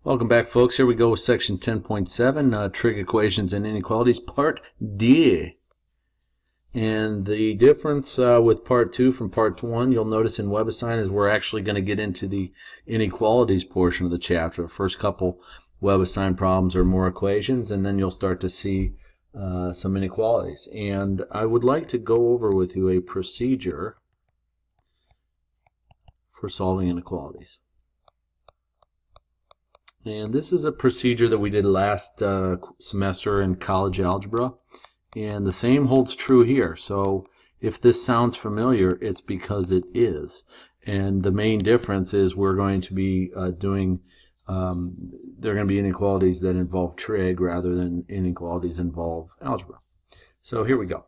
Welcome back, folks. Here we go with section 10.7, trig equations and inequalities, part D. And the difference with part 2 from part 1, you'll notice in WebAssign, is we're actually going to get into the inequalities portion of the chapter. The first couple WebAssign problems are more equations, and then you'll start to see some inequalities. And I would like to go over with you a procedure for solving inequalities. And this is a procedure that we did last semester in college algebra, and the same holds true here. So if this sounds familiar, it's because it is. And the main difference is we're going to be there are going to be inequalities that involve trig rather than inequalities involve algebra. So here we go.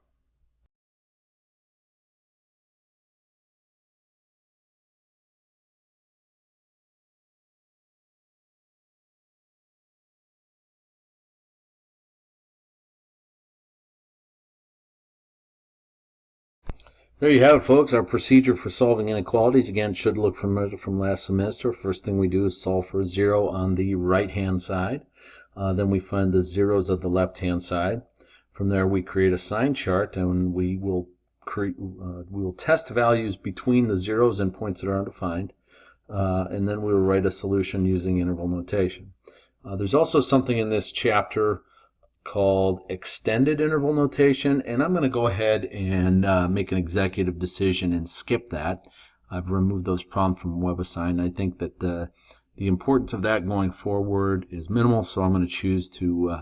There you have it, folks. Our procedure for solving inequalities, again, should look familiar from last semester. First thing we do is solve for 0 on the right-hand side. Then we find the zeros of the left-hand side. From there, we create a sign chart, and we will test values between the zeros and points that are undefined. And then we will write a solution using interval notation. There's also something in this chapter called extended interval notation, and I'm going to go ahead and make an executive decision and skip that. I've removed those problems from WebAssign. I think that the importance of that going forward is minimal, so I'm going to choose to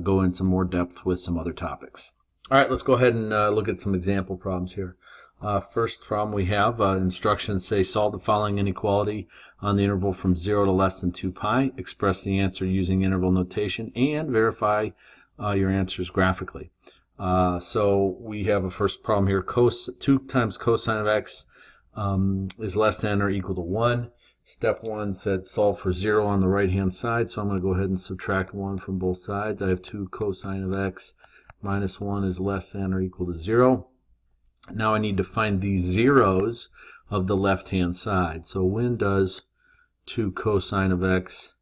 go in some more depth with some other topics. All right, let's go ahead and look at some example problems here. First problem we have, instructions say solve the following inequality on the interval from 0 to less than 2 pi. Express the answer using interval notation and verify your answers graphically. So we have a first problem here. 2 times cosine of x is less than or equal to 1. Step 1 said solve for 0 on the right hand side, so I'm going to go ahead and subtract 1 from both sides. I have 2 cosine of x minus 1 is less than or equal to 0. Now I need to find the zeros of the left-hand side. So when does 2 cosine of x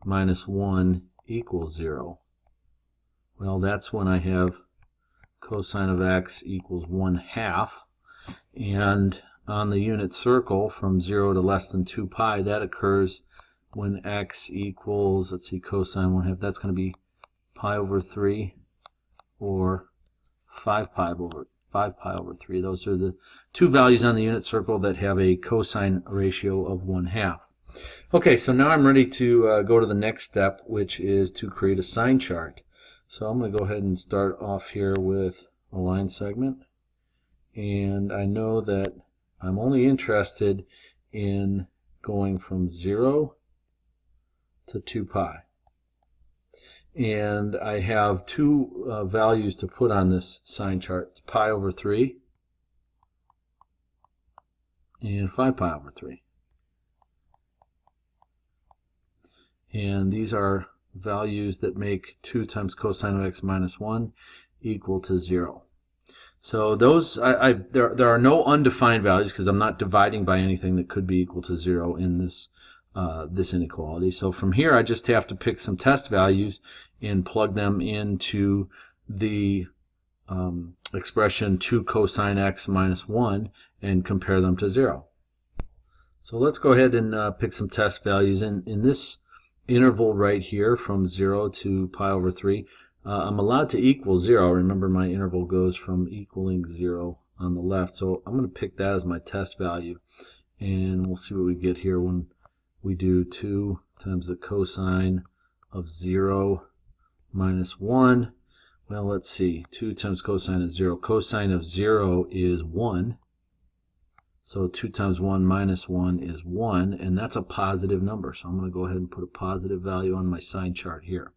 minus 1 equal 0? Well, that's when I have cosine of x equals 1/2. And on the unit circle from 0 to less than 2 pi, that occurs when x equals, let's see, cosine 1/2. That's going to be pi over 3 or 5 pi over 3. Those are the two values on the unit circle that have a cosine ratio of 1/2. Okay, so now I'm ready to go to the next step, which is to create a sign chart. So I'm going to go ahead and start off here with a line segment. And I know that I'm only interested in going from 0 to 2 pi. And I have two values to put on this sign chart. It's pi over 3 and 5 pi over 3. And these are values that make 2 times cosine of x minus 1 equal to 0. So those, there are no undefined values because I'm not dividing by anything that could be equal to 0 in this this inequality. So from here I just have to pick some test values and plug them into the expression 2 cosine x minus 1 and compare them to 0. So let's go ahead and pick some test values. In this interval right here from 0 to pi over 3, I'm allowed to equal 0. Remember, my interval goes from equaling 0 on the left, so I'm going to pick that as my test value, and we'll see what we get here when we do 2 times the cosine of 0 minus 1. Well, let's see. 2 times cosine of 0. Cosine of 0 is 1. So 2 times 1 minus 1 is 1, and that's a positive number. So I'm going to go ahead and put a positive value on my sign chart here.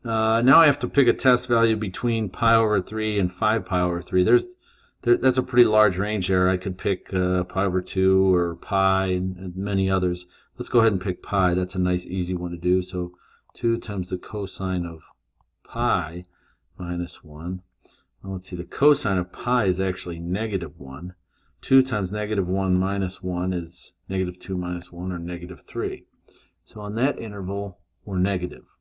Now I have to pick a test value between pi over 3 and 5 pi over 3. That's a pretty large range there. I could pick pi over 2 or pi and many others. Let's go ahead and pick pi. That's a nice easy one to do. So 2 times the cosine of pi minus 1. Well, let's see, the cosine of pi is actually negative 1. 2 times negative 1 minus 1 is negative 2 minus 1, or negative 3. So on that interval, we're negative.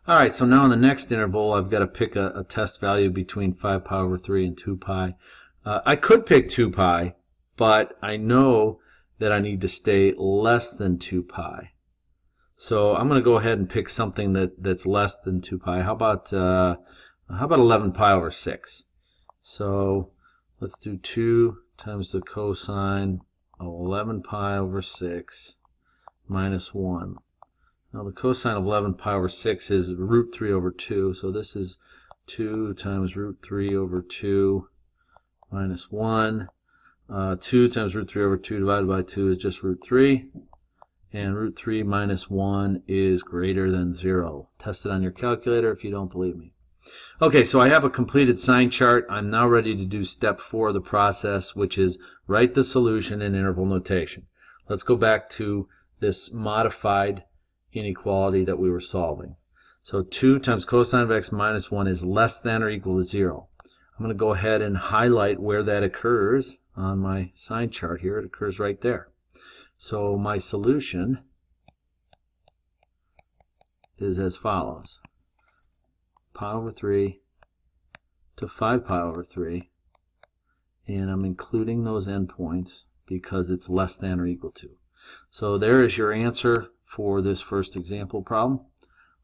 All right, so now in the next interval, I've got to pick a test value between 5 pi over 3 and 2 pi. I could pick 2 pi, but I know that I need to stay less than 2 pi. So I'm going to go ahead and pick something that's less than 2 pi. How about 11 pi over 6? So let's do 2 times the cosine of 11 pi over 6 minus 1. Now the cosine of 11 pi over 6 is root 3 over 2. So this is 2 times root 3 over 2 minus 1. 2 times root 3 over 2 divided by 2 is just root 3. And root 3 minus 1 is greater than 0. Test it on your calculator if you don't believe me. Okay, so I have a completed sign chart. I'm now ready to do step 4 of the process, which is write the solution in interval notation. Let's go back to this modified inequality that we were solving. So 2 times cosine of x minus 1 is less than or equal to 0. I'm going to go ahead and highlight where that occurs on my sign chart here. It occurs right there. So my solution is as follows. Pi over 3 to 5 pi over 3, and I'm including those endpoints because it's less than or equal to. So there is your answer for this first example problem.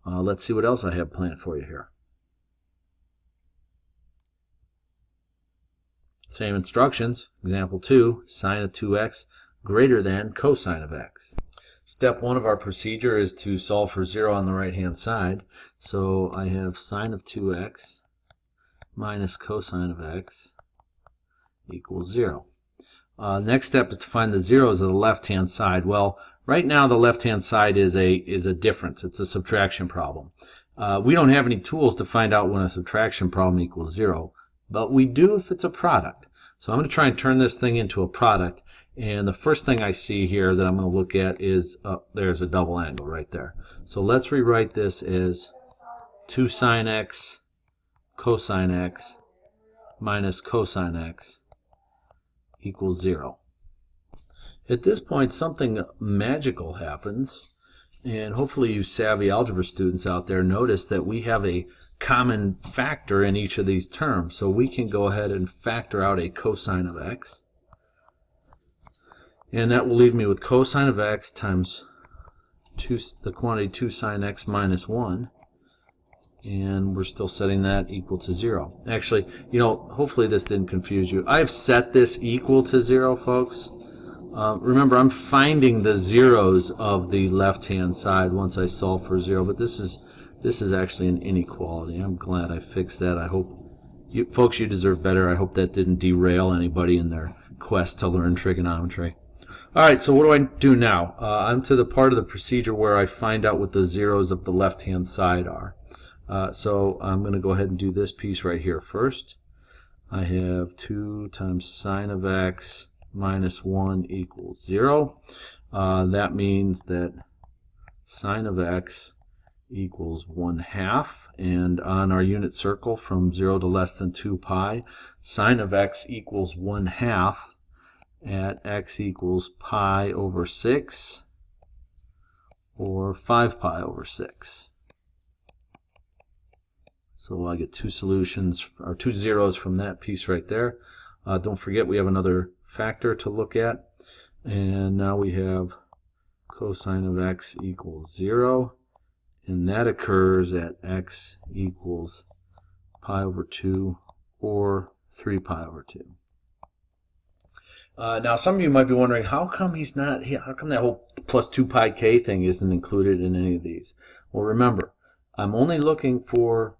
Let's see what else I have planned for you here. Same instructions. Example 2, sine of 2x greater than cosine of x. Step 1 of our procedure is to solve for 0 on the right hand side. So I have sine of 2x minus cosine of x equals 0. Next step is to find the zeros of the left hand side. Well, right now the left hand side is a difference. It's a subtraction problem. We don't have any tools to find out when a subtraction problem equals 0, but we do if it's a product. So I'm going to try and turn this thing into a product, and the first thing I see here that I'm going to look at is there's a double angle right there. So let's rewrite this as 2 sine x cosine x minus cosine x equals 0. At this point, something magical happens, and hopefully you savvy algebra students out there notice that we have a common factor in each of these terms. So we can go ahead and factor out a cosine of x, and that will leave me with cosine of x times the quantity 2 sine x minus 1, and we're still setting that equal to 0. Actually, hopefully this didn't confuse you. I've set this equal to 0, folks. Remember, I'm finding the zeros of the left-hand side once I solve for 0, but this is actually an inequality. I'm glad I fixed that. I hope you folks, you deserve better. I hope that didn't derail anybody in their quest to learn trigonometry. All right, so what do I do now? I'm to the part of the procedure where I find out what the zeros of the left-hand side are. So I'm going to go ahead and do this piece right here first. I have 2 times sine of x minus 1 equals 0. That means that sine of x equals 1/2, and on our unit circle from 0 to less than 2 pi, sine of x equals 1/2 at x equals pi over 6 or 5 pi over 6. So I get two solutions, or 2 zeros from that piece right there. Don't forget we have another factor to look at, and now we have cosine of x equals 0, and that occurs at x equals pi over 2 or 3 pi over 2. Now some of you might be wondering, how come that whole plus 2 pi k thing isn't included in any of these? Well, remember, I'm only looking for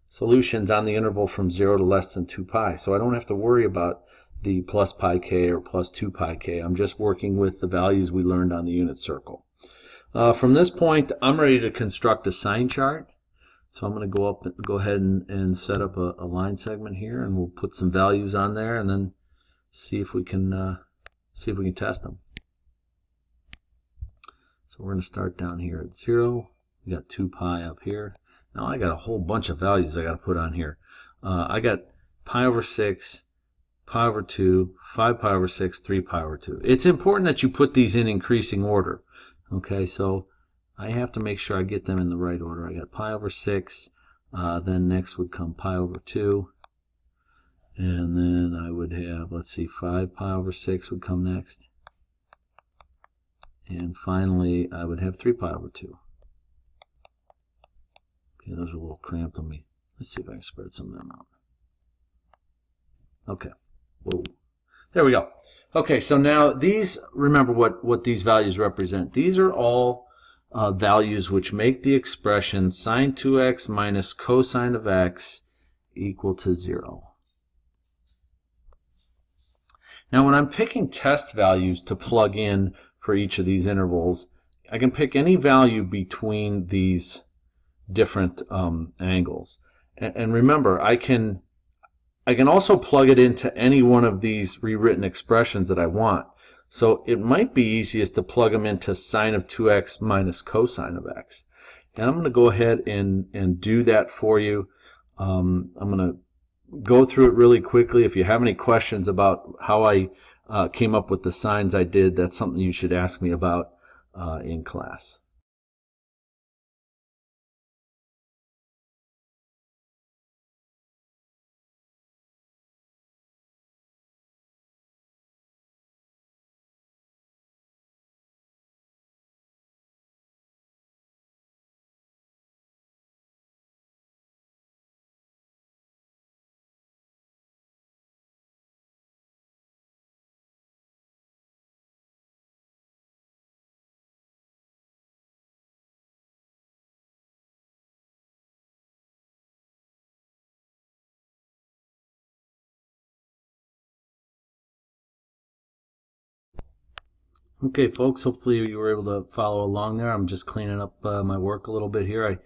solutions on the interval from 0 to less than 2 pi, so I don't have to worry about the plus pi k or plus 2 pi k. I'm just working with the values we learned on the unit circle. From this point, I'm ready to construct a sign chart. So I'm going to go ahead and set up a line segment here, and we'll put some values on there, and then see if we can test them. So we're going to start down here at 0. We got 2 pi up here. Now I got a whole bunch of values I got to put on here. I got pi over 6, pi over 2, 5 pi over 6, 3 pi over 2. It's important that you put these in increasing order. Okay, so I have to make sure I get them in the right order. I got pi over 6, then next would come pi over 2, and then I would have, let's see, 5 pi over 6 would come next. And finally, I would have 3 pi over 2. Okay, those are a little cramped on me. Let's see if I can spread some of them out. Okay. Whoa. There we go. Okay, so now these, remember what these values represent. These are all values which make the expression sine 2x minus cosine of x equal to 0. Now when I'm picking test values to plug in for each of these intervals, I can pick any value between these different angles. And remember, I can also plug it into any one of these rewritten expressions that I want. So it might be easiest to plug them into sine of 2x minus cosine of x. And I'm going to go ahead and do that for you. I'm going to go through it really quickly. If you have any questions about how I came up with the signs I did, that's something you should ask me about in class. Okay, folks, hopefully you were able to follow along there. I'm just cleaning up my work a little bit here. I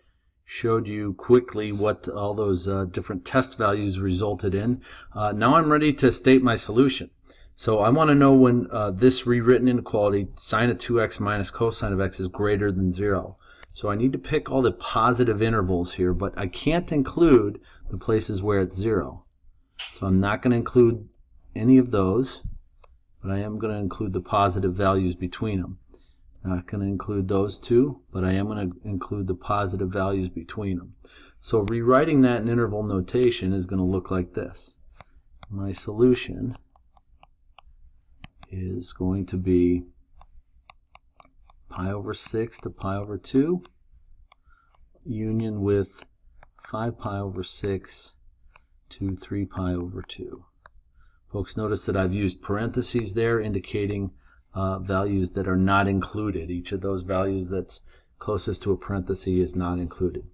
showed you quickly what all those different test values resulted in. Now I'm ready to state my solution. So I want to know when this rewritten inequality, sine of 2x minus cosine of x, is greater than 0. So I need to pick all the positive intervals here, but I can't include the places where it's 0. So I'm not going to include any of those, but I am going to include the positive values between them. Not going to include those two, but I am going to include the positive values between them. So rewriting that in interval notation is going to look like this. My solution is going to be pi over 6 to pi over 2 union with 5 pi over 6 to 3 pi over 2. Folks, notice that I've used parentheses there indicating values that are not included. Each of those values that's closest to a parenthesis is not included.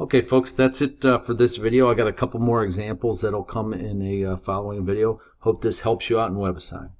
Okay, folks, that's it for this video. I got a couple more examples that'll come in a following video. Hope this helps you out in WebAssign.